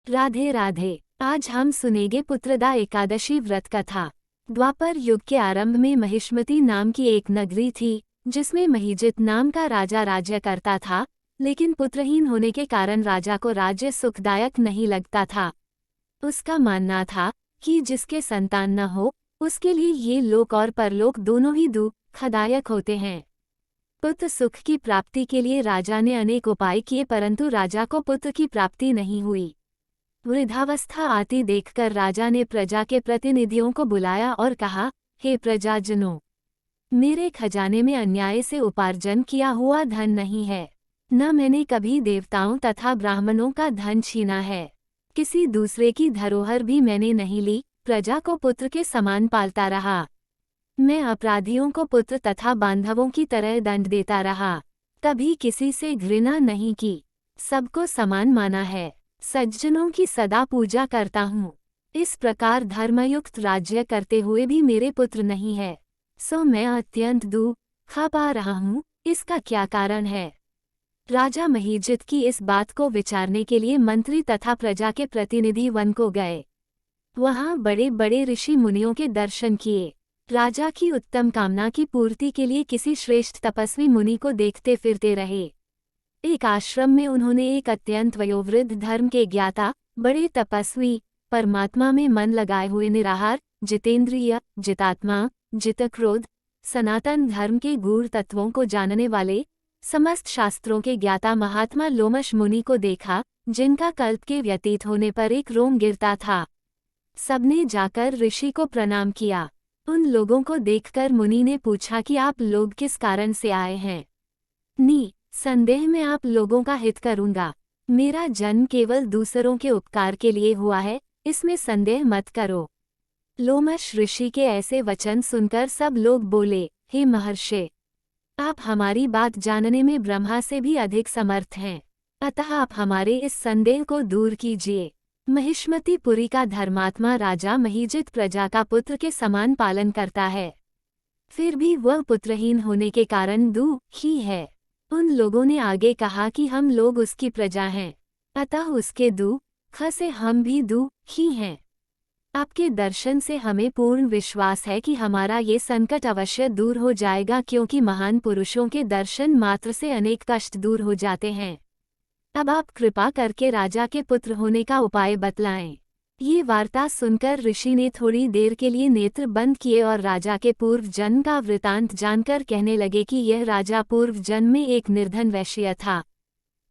राधे राधे। आज हम सुनेंगे पुत्रदा एकादशी व्रत कथा। द्वापर युग के आरंभ में महिष्मती नाम की एक नगरी थी, जिसमें महिजित नाम का राजा राज्य करता था, लेकिन पुत्रहीन होने के कारण राजा को राज्य सुखदायक नहीं लगता था। उसका मानना था कि जिसके संतान न हो, उसके लिए ये लोक और परलोक दोनों ही दुखदायक होते हैं। पुत्र सुख की प्राप्ति के लिए राजा ने अनेक उपाय किए, परंतु राजा को पुत्र की प्राप्ति नहीं हुई। वृद्धावस्था आती देखकर राजा ने प्रजा के प्रतिनिधियों को बुलाया और कहा, हे प्रजाजनों, मेरे खजाने में अन्याय से उपार्जन किया हुआ धन नहीं है, न मैंने कभी देवताओं तथा ब्राह्मणों का धन छीना है। किसी दूसरे की धरोहर भी मैंने नहीं ली, प्रजा को पुत्र के समान पालता रहा। मैं अपराधियों को पुत्र तथा बांधवों की तरह दंड देता रहा, कभी किसी से घृणा नहीं की, सबको समान माना है, सज्जनों की सदा पूजा करता हूँ। इस प्रकार धर्मयुक्त राज्य करते हुए भी मेरे पुत्र नहीं है, सो मैं अत्यंत दुख पा रहा हूँ। इसका क्या कारण है? राजा महिजित की इस बात को विचारने के लिए मंत्री तथा प्रजा के प्रतिनिधि वन को गए। वहाँ बड़े बड़े ऋषि मुनियों के दर्शन किए। राजा की उत्तम कामना की पूर्ति के लिए किसी श्रेष्ठ तपस्वी मुनि को देखते फिरते रहे। एक आश्रम में उन्होंने एक अत्यंत वयोवृद्ध धर्म के ज्ञाता, बड़े तपस्वी, परमात्मा में मन लगाए हुए निराहार, जितेंद्रिय, जितात्मा, जितक्रोध, सनातन धर्म के गूढ़ तत्वों को जानने वाले, समस्त शास्त्रों के ज्ञाता महात्मा लोमश मुनि को देखा, जिनका कल्प के व्यतीत होने पर एक रोम गिरता था। सबने जाकर ऋषि को प्रणाम किया। उन लोगों को देखकर मुनि ने पूछा कि आप लोग किस कारण से आए हैं? संदेह में आप लोगों का हित करूंगा। मेरा जन्म केवल दूसरों के उपकार के लिए हुआ है, इसमें संदेह मत करो। लोमश ऋषि के ऐसे वचन सुनकर सब लोग बोले, हे महर्षि, आप हमारी बात जानने में ब्रह्मा से भी अधिक समर्थ हैं, अतः आप हमारे इस संदेह को दूर कीजिए। महिष्मतीपुरी का धर्मात्मा राजा महिजित प्रजा का पुत्र के समान पालन करता है, फिर भी वह पुत्रहीन होने के कारण दुखी है। उन लोगों ने आगे कहा कि हम लोग उसकी प्रजा हैं, अतः उसके दुख से हम भी दुखी हैं। आपके दर्शन से हमें पूर्ण विश्वास है कि हमारा ये संकट अवश्य दूर हो जाएगा, क्योंकि महान पुरुषों के दर्शन मात्र से अनेक कष्ट दूर हो जाते हैं। अब आप कृपा करके राजा के पुत्र होने का उपाय बतलाएं। ये वार्ता सुनकर ऋषि ने थोड़ी देर के लिए नेत्र बंद किए और राजा के पूर्व जन्म का वृतांत जानकर कहने लगे कि यह राजा पूर्व जन्म में एक निर्धन वैश्य था।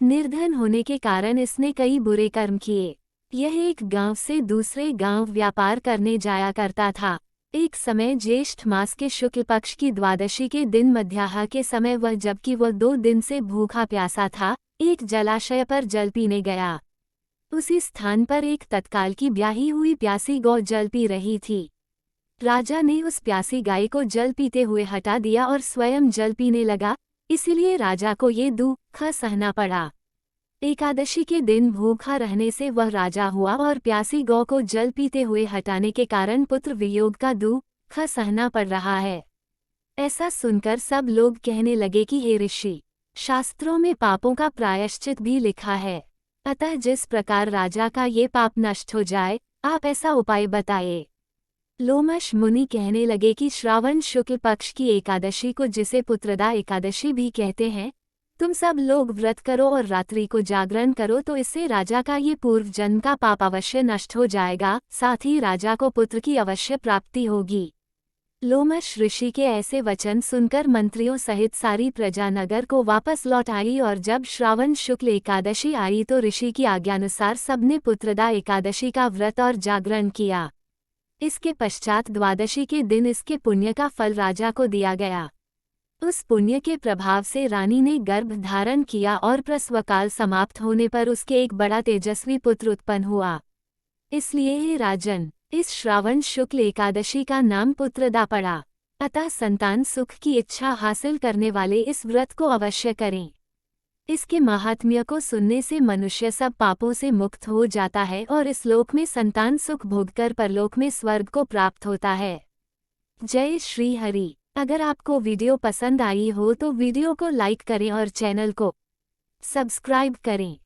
निर्धन होने के कारण इसने कई बुरे कर्म किए। यह एक गांव से दूसरे गांव व्यापार करने जाया करता था। एक समय ज्येष्ठ मास के शुक्ल पक्ष की द्वादशी के दिन मध्याह्न के समय जबकि वह 2 दिन से भूखा प्यासा था, एक जलाशय पर जल पीने गया। उसी स्थान पर एक तत्काल की ब्याही हुई प्यासी गौ जल पी रही थी। राजा ने उस प्यासी गाय को जल पीते हुए हटा दिया और स्वयं जल पीने लगा, इसलिए राजा को ये दुख सहना पड़ा। एकादशी के दिन भूखा रहने से वह राजा हुआ और प्यासी गौ को जल पीते हुए हटाने के कारण पुत्र वियोग का दुख सहना पड़ रहा है। ऐसा सुनकर सब लोग कहने लगे कि हे ऋषि, शास्त्रों में पापों का प्रायश्चित भी लिखा है, अतः जिस प्रकार राजा का ये पाप नष्ट हो जाए, आप ऐसा उपाय बताइए। लोमश मुनि कहने लगे कि श्रावण शुक्ल पक्ष की एकादशी को, जिसे पुत्रदा एकादशी भी कहते हैं, तुम सब लोग व्रत करो और रात्रि को जागरण करो, तो इससे राजा का ये पूर्व जन्म का पाप अवश्य नष्ट हो जाएगा, साथ ही राजा को पुत्र की अवश्य प्राप्ति होगी। लोमश ऋषि के ऐसे वचन सुनकर मंत्रियों सहित सारी प्रजा नगर को वापस लौट आई और जब श्रावण शुक्ल एकादशी आई तो ऋषि की आज्ञानुसार सबने पुत्रदा एकादशी का व्रत और जागरण किया। इसके पश्चात द्वादशी के दिन इसके पुण्य का फल राजा को दिया गया। उस पुण्य के प्रभाव से रानी ने गर्भ धारण किया और प्रसवकाल समाप्त होने पर उसके एक बड़ा तेजस्वी पुत्र उत्पन्न हुआ। इसलिए हे राजन, इस श्रावण शुक्ल एकादशी का नाम पुत्रदा पड़ा। अतः संतान सुख की इच्छा हासिल करने वाले इस व्रत को अवश्य करें। इसके महात्म्य को सुनने से मनुष्य सब पापों से मुक्त हो जाता है और इस लोक में संतान सुख भोगकर परलोक में स्वर्ग को प्राप्त होता है। जय श्री हरि। अगर आपको वीडियो पसंद आई हो तो वीडियो को लाइक करें और चैनल को सब्सक्राइब करें।